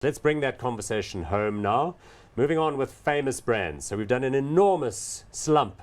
Let's bring that conversation home now. Moving on with famous brands. So we've done an enormous slump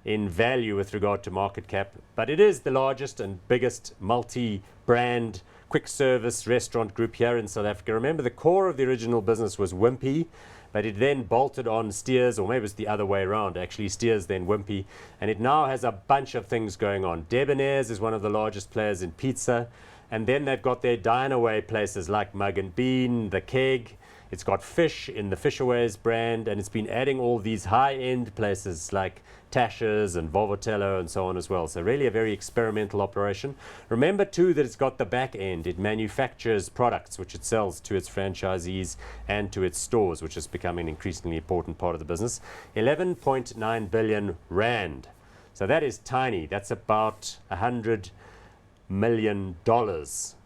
in value with regard to market cap, but it is the largest and biggest multi-brand quick service restaurant group here in South Africa. Remember, the core of the original business was Wimpy, but it then bolted on Steers, or maybe it's the other way around, actually Steers then Wimpy, and it now has a bunch of things going on. Debonairs is one of the largest players in pizza, and then they've got their dine-away places like Mugg Bean, the Keg. It's got fish in the Fishaways brand, and it's been adding all these high-end places like Tasha's and Vovotello and so on as well. So really a very experimental operation. Remember too that it's got the back end. It manufactures products which it sells to its franchisees and to its stores, which is becoming an increasingly important part of the business. 11.9 billion rand. So that is tiny. That's about $100 million.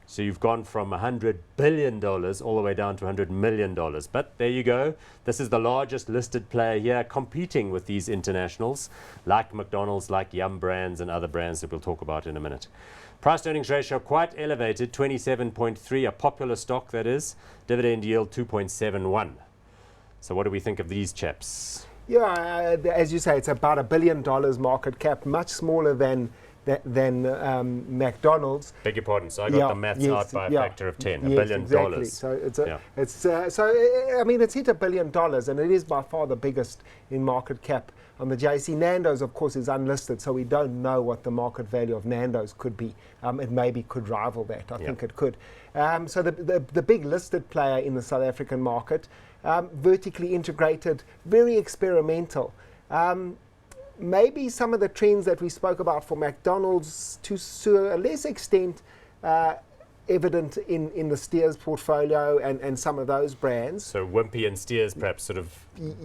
So you've gone from $100 billion all the way down to $100 million. But there you go. This is the largest listed player here, competing with these internationals like McDonald's, like Yum Brands and other brands that we'll talk about in a minute. Price earnings ratio quite elevated, 27.3, a popular stock that is. Dividend yield 2.71. So what do we think of these chaps? Yeah, as you say, it's about $1 billion market cap, much smaller than McDonald's. Beg your pardon. So I got the maths out by a factor of 10. $1 billion. Exactly. So I mean, it's hit $1 billion, and it is by far the biggest in market cap on the JSE. Nando's, of course, is unlisted, so we don't know what the market value of Nando's could be. It maybe could rival that. I think it could. So the big listed player in the South African market, vertically integrated, very experimental. Maybe some of the trends that we spoke about for McDonald's to a less extent evident in the Steers portfolio and some of those brands. So Wimpy and Steers perhaps sort of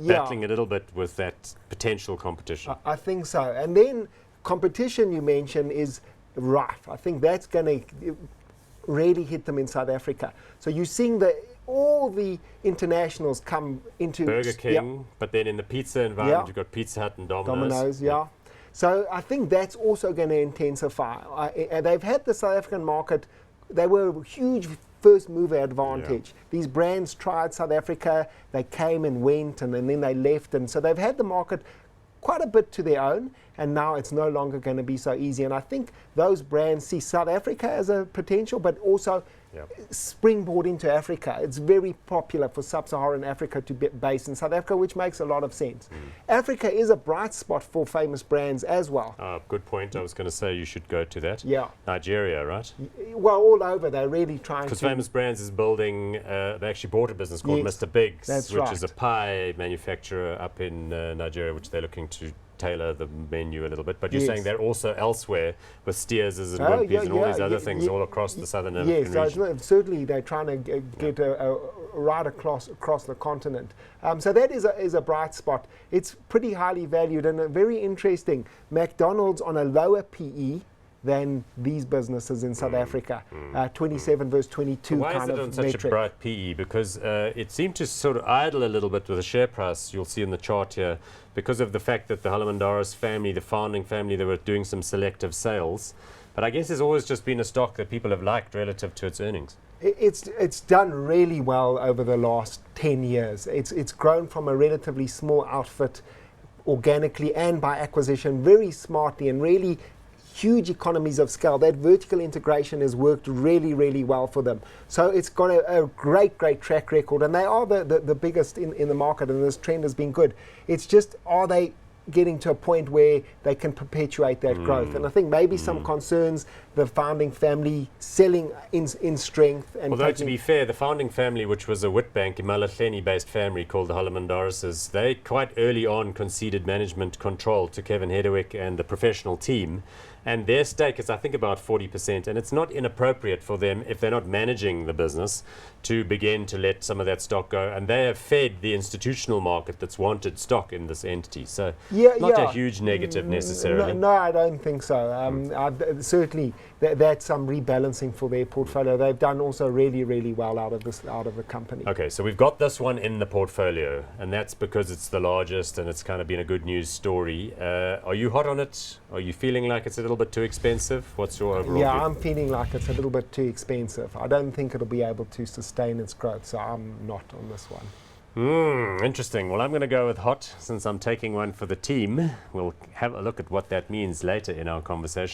battling a little bit with that potential competition. I think so. And then competition you mentioned is rife. I think that's going to really hit them in South Africa. So you're seeing all the internationals come into Burger King, but then in the pizza environment, you've got Pizza Hut and Debonairs. So I think that's also going to intensify. They've had the South African market, they were a huge first mover advantage. These brands tried South Africa, they came and went, and then they left, and so they've had the market quite a bit to their own, and now it's no longer going to be so easy. And I think those brands see South Africa as a potential, but also springboard into Africa. It's very popular for sub-Saharan Africa to be based in South Africa, which makes a lot of sense. Africa is a bright spot for famous brands as well. Good point. I was going to say you should go to that. Yeah. Nigeria, right? Well, all over. They're really trying to... Because Famous Brands is building, they actually bought a business called Mr. Biggs, which is a pie manufacturer up in Nigeria, which they're looking to tailor the menu a little bit, but you're saying they're also elsewhere with Steers and Wimpy's and all these other things all across the southern African region. Certainly they're trying to get right across the continent. So that is a bright spot. It's pretty highly valued and very interesting. McDonald's on a lower PE than these businesses in South Africa, 27 versus 22 Why kind is it of on such metric. a bright PE? Because it seemed to sort of idle a little bit with the share price, you'll see in the chart here, because of the fact that the Debonairs family, the founding family, they were doing some selective sales. But I guess it's always just been a stock that people have liked relative to its earnings. It's done really well over the last 10 years. It's grown from a relatively small outfit organically and by acquisition very smartly, and really huge economies of scale. That vertical integration has worked really, really well for them. So it's got a great track record, and they are the biggest in the market, and this trend has been good. It's just, are they getting to a point where they can perpetuate that growth? And I think maybe some concerns, the founding family selling in strength. And although to be fair, the founding family, which was a Witbank, Imalahleni-based family called the Debonairs, they quite early on conceded management control to Kevin Hedderwick and the professional team. And their stake is, I think, about 40%. And it's not inappropriate for them, if they're not managing the business, to begin to let some of that stock go. And they have fed the institutional market that's wanted stock in this entity. So not a huge negative necessarily. No, I don't think so. Certainly, that's some rebalancing for their portfolio. They've done also really, really well out of the company. Okay, so we've got this one in the portfolio, and that's because it's the largest and it's kind of been a good news story. Are you hot on it? Are you feeling like it's at a little bit too expensive? What's your overall Yeah, view? I'm feeling like it's a little bit too expensive. I don't think it'll be able to sustain its growth, so I'm not on this one. Interesting. Well, I'm going to go with hot since I'm taking one for the team. We'll have a look at what that means later in our conversation.